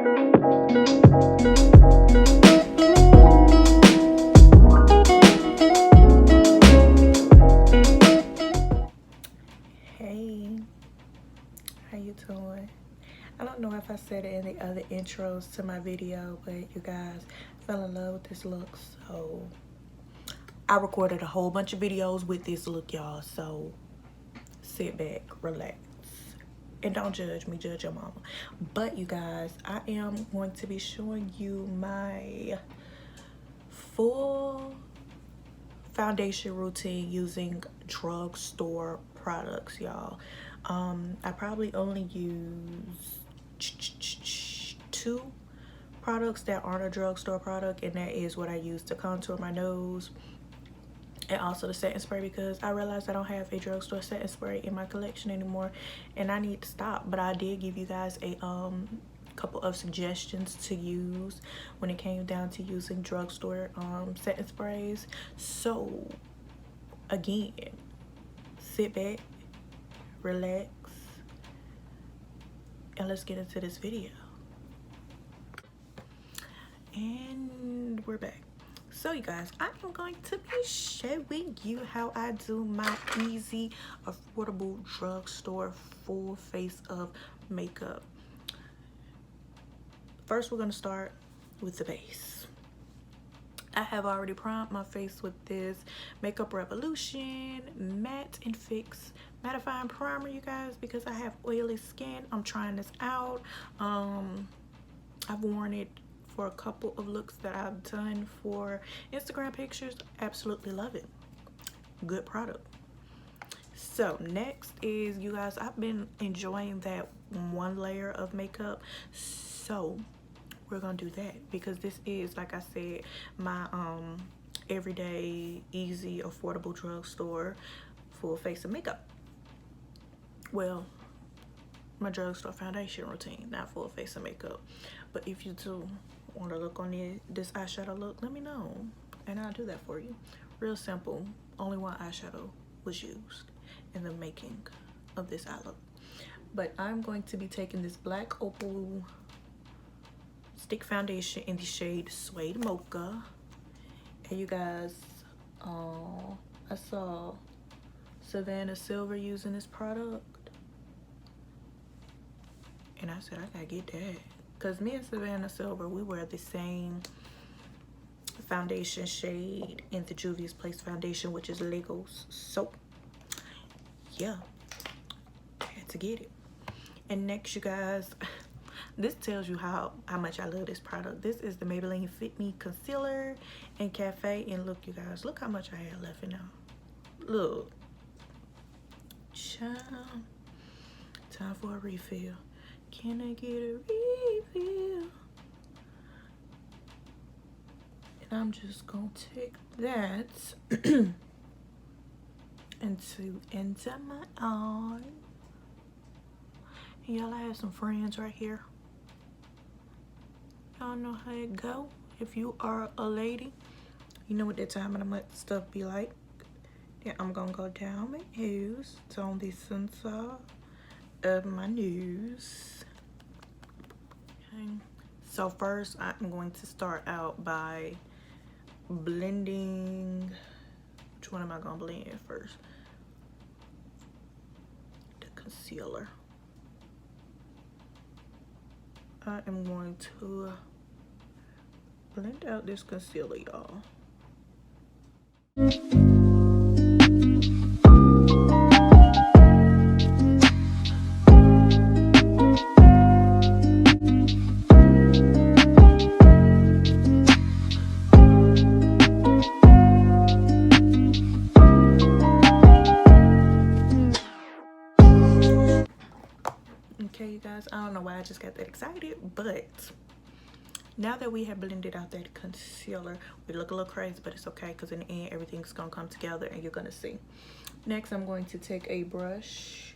Hey, how you doing? I don't know if I said it in the other intros to my video, but you guys fell in love with this look, so I recorded a whole bunch of videos with this look, y'all. So sit back, relax, and don't judge me, judge your mama. But you guys, I am going to be showing you my full foundation routine using drugstore products, y'all. I probably only use two products that aren't a drugstore product, and that is what I use to contour my nose and also the setting spray, because I realized I don't have a drugstore setting spray in my collection anymore and I need to stop. But I did give you guys a couple of suggestions to use when it came down to using drugstore setting sprays. So again, sit back, relax, and let's get into this video. And we're back. So you guys, I am going to be showing you how I do my easy, affordable drugstore full face of makeup. First, we're going to start with the base. I have already primed my face with this Makeup Revolution Matte and Fix Mattifying Primer, you guys, because I have oily skin. I'm trying this out. I've worn it for a couple of looks that I've done for Instagram pictures. Absolutely love it. Good product. So next is, you guys, I've been enjoying that one layer of makeup, so we're gonna do that because this is, like I said, my everyday easy affordable drugstore full face of makeup. Well, my drugstore foundation routine, not full face of makeup. But if you do want to look on this eyeshadow look, let me know and I'll do that for you. Real simple. Only one eyeshadow was used in the making of this eye look. But I'm going to be taking this black Opal stick foundation in the shade Suede Mocha. And you guys, I saw Savannah Silver using this product, and I said, I gotta get that. Because me and Savannah Silver, we wear the same foundation shade in the Juvia's Place foundation, which is Legos. So, yeah, I had to get it. And next, you guys, this tells you how much I love this product. This is the Maybelline Fit Me Concealer in Cafe. And look, you guys, look how much I have left in now. Look. Child. Time for a refill. Can I get a refill? And I'm just gonna take that into my eye. And y'all, I have some friends right here. Y'all know how it go. If you are a lady, you know what that time of the month stuff be like. Yeah, I'm gonna go down my nose, on the center of my nose. Okay. So first, I'm going to start out by blending. Which one am I gonna blend in first? The concealer. I am going to blend out this concealer, y'all. Okay, you guys, I don't know why I just got that excited, but now that we have blended out that concealer, we look a little crazy, but it's okay because in the end, everything's gonna come together and you're gonna see. Next, I'm going to take a brush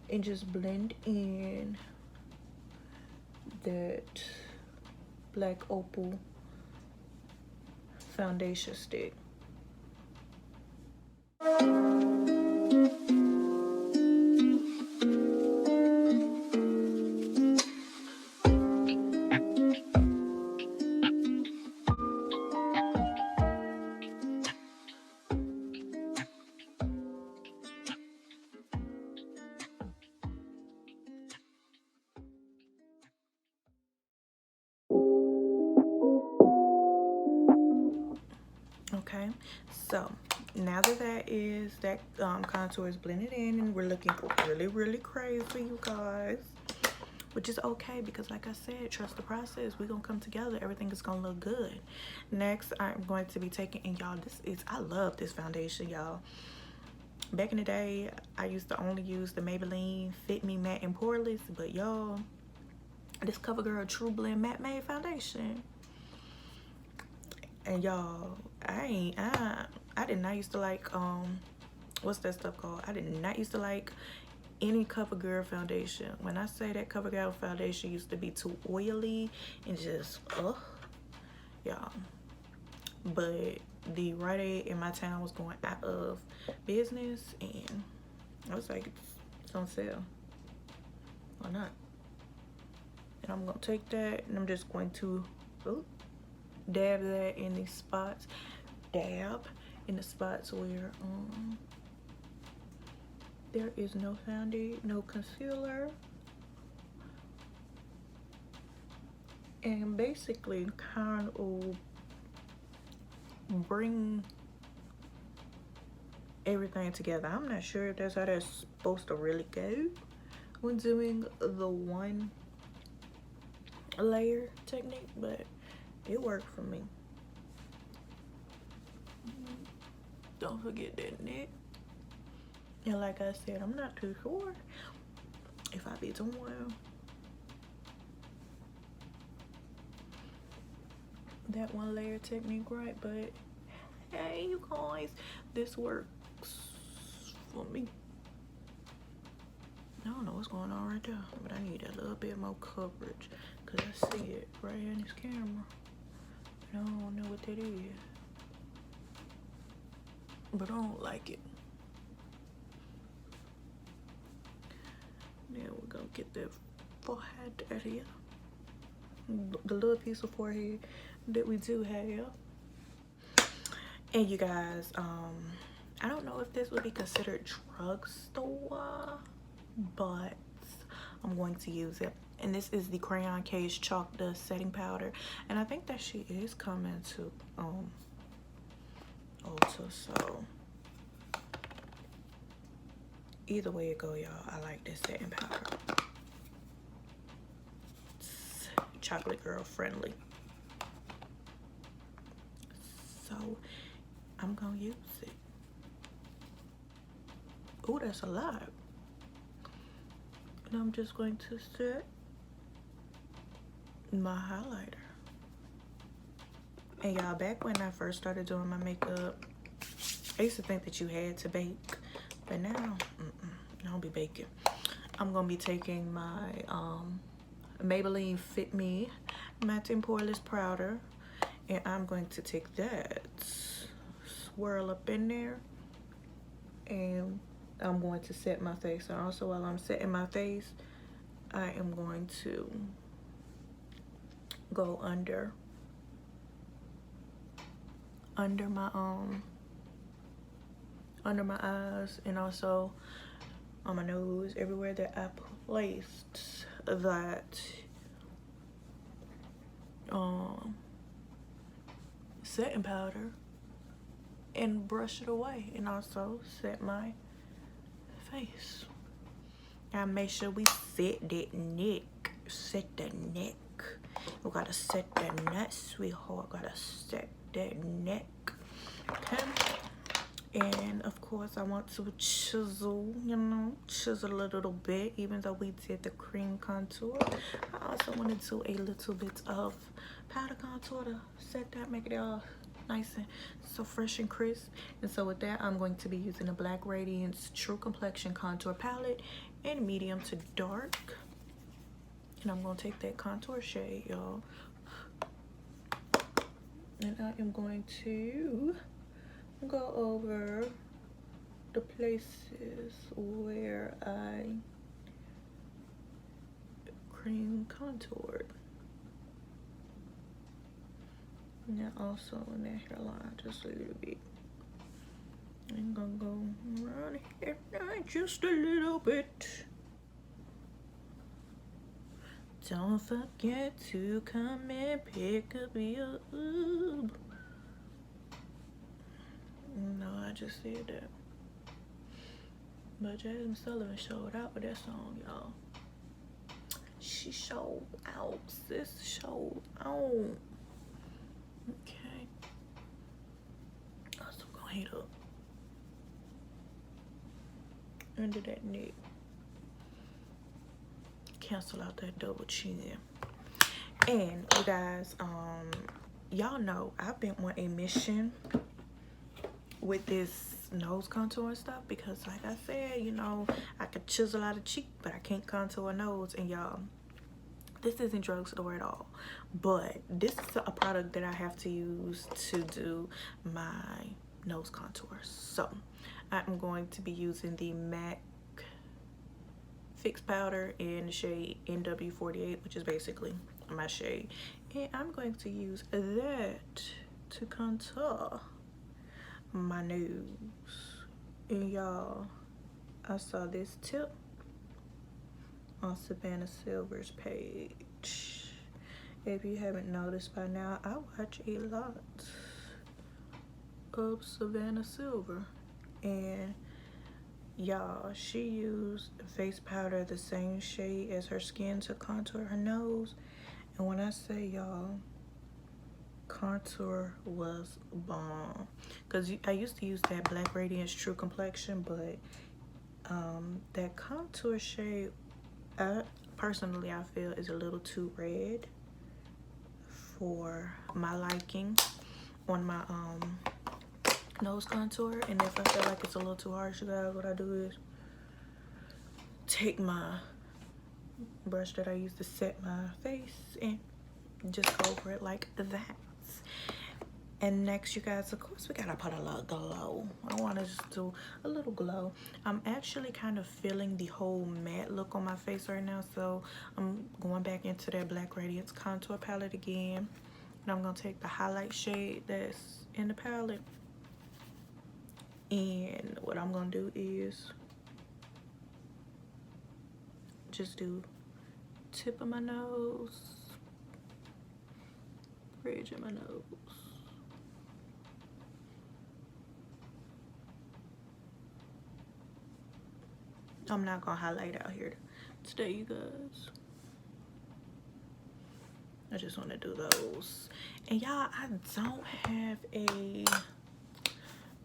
and just blend in that black Opal foundation stick. So now that contour is blended in and we're looking really crazy, you guys, which is okay because like I said, trust the process. We're gonna come together, everything is gonna look good. Next, I'm going to be taking, and y'all, I love this foundation, y'all. Back in the day, I used to only use the Maybelline Fit Me Matte and Poreless, but y'all, this CoverGirl TruBlend Matte Made Foundation. And y'all, I did not used to like, what's that stuff called? I did not used to like any CoverGirl foundation. When I say that CoverGirl foundation used to be too oily and just, y'all. But the Rite Aid in my town was going out of business, and I was like, it's on sale. Why not? And I'm gonna take that, and I'm just going to dab that in the spots. Dab in the spots where there is no foundation, no concealer, and basically kind of bring everything together. I'm not sure if that's how that's supposed to really go when doing the one layer technique, but it worked for me. Don't forget that neck. And like I said, I'm not too sure if I be doing that one layer technique right, but hey, you guys, this works for me. I don't know what's going on right there, but I need a little bit more coverage because I see it right in this camera. I don't know what that is, but I don't like it. Then we're gonna get that forehead out here, the little piece of forehead that we do have. And you guys, I don't know if this would be considered drugstore, but I'm going to use it. And this is the Crayon Case Chalk Dust Setting Powder, and I think that she is coming to Ulta, so either way it go, y'all, I like this setting powder. It's chocolate girl friendly, so I'm gonna use it. Oh, that's a lot. And I'm just going to set my highlighter. And y'all, back when I first started doing my makeup, I used to think that you had to bake, but now I don't be baking. I'm gonna be taking my Maybelline Fit Me Matte and Poreless powder, and I'm going to take that, swirl up in there, and I'm going to set my face. And also while I'm setting my face, I am going to go under my eyes, and also on my nose, everywhere that I placed that setting powder, and brush it away, and also set my face. Now make sure we set that neck. Set the neck. We gotta set that neck, sweetheart. Gotta set that neck. Okay. And of course I want to chisel, you know, chisel a little bit, even though we did the cream contour. I also want to do a little bit of powder contour to set that, make it all nice and so fresh and crisp. And so with that, I'm going to be using the Black Radiance True Complexion Contour Palette in medium to dark. And I'm going to take that contour shade, y'all. And I am going to go over the places where I cream contoured. And also in that hairline just a little bit. I'm gonna go around here just a little bit. Don't forget to come and pick up your oob. No, I just said that. But Jasmine Sullivan showed out with that song, y'all. She showed out. Sis showed out. Okay. Also gonna hit up under that neck. Cancel out that double chin. And you guys, y'all know I've been on a mission with this nose contour and stuff, because like I said, you know, I could chisel out a cheek, but I can't contour a nose. And y'all, this isn't drugstore at all, but this is a product that I have to use to do my nose contour. So I'm going to be using the MAC Fix Powder in the shade NW48, which is basically my shade, and I'm going to use that to contour my nose. And y'all, I saw this tip on Savannah Silver's page. If you haven't noticed by now, I watch a lot of Savannah Silver, and y'all, she used face powder the same shade as her skin to contour her nose. And when I say y'all, contour was bomb, because I used to use that Black Radiance True Complexion, but that contour shade, personally I feel is a little too red for my liking on my nose contour. And if I feel like it's a little too harsh, you guys, what I do is take my brush that I use to set my face and just go over it like that. And next, you guys, of course, we gotta put a little glow. I want to just do a little glow. I'm actually kind of feeling the whole matte look on my face right now, so I'm going back into that Black Radiance contour palette again, and I'm gonna take the highlight shade that's in the palette, and what I'm gonna do is just do tip of my nose, bridge of my nose. I'm not gonna highlight out here today, you guys. I just want to do those. And y'all, I don't have a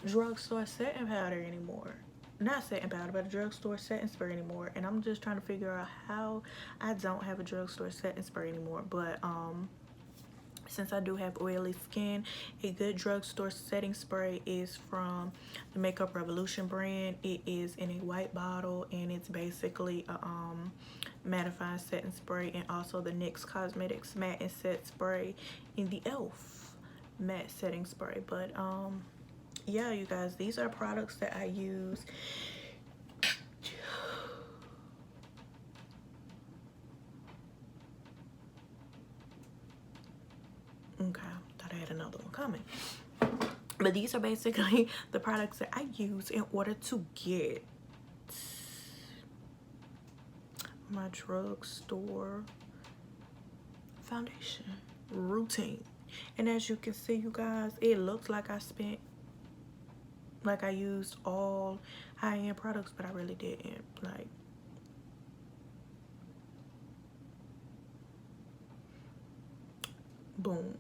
drugstore setting powder anymore. Not setting powder, but a drugstore setting spray anymore. And I'm just trying to figure out how I don't have a drugstore setting spray anymore. But since I do have oily skin, a good drugstore setting spray is from the Makeup Revolution brand. It is in a white bottle, and it's basically a mattifying setting spray, and also the NYX Cosmetics matte and set spray in the e.l.f. matte setting spray. But yeah, you guys, these are products that I use. Okay, thought I had another one coming. But these are basically the products that I use in order to get my drugstore foundation routine. And as you can see, you guys, it looks like I used all high-end products, but I really didn't. Like, boom.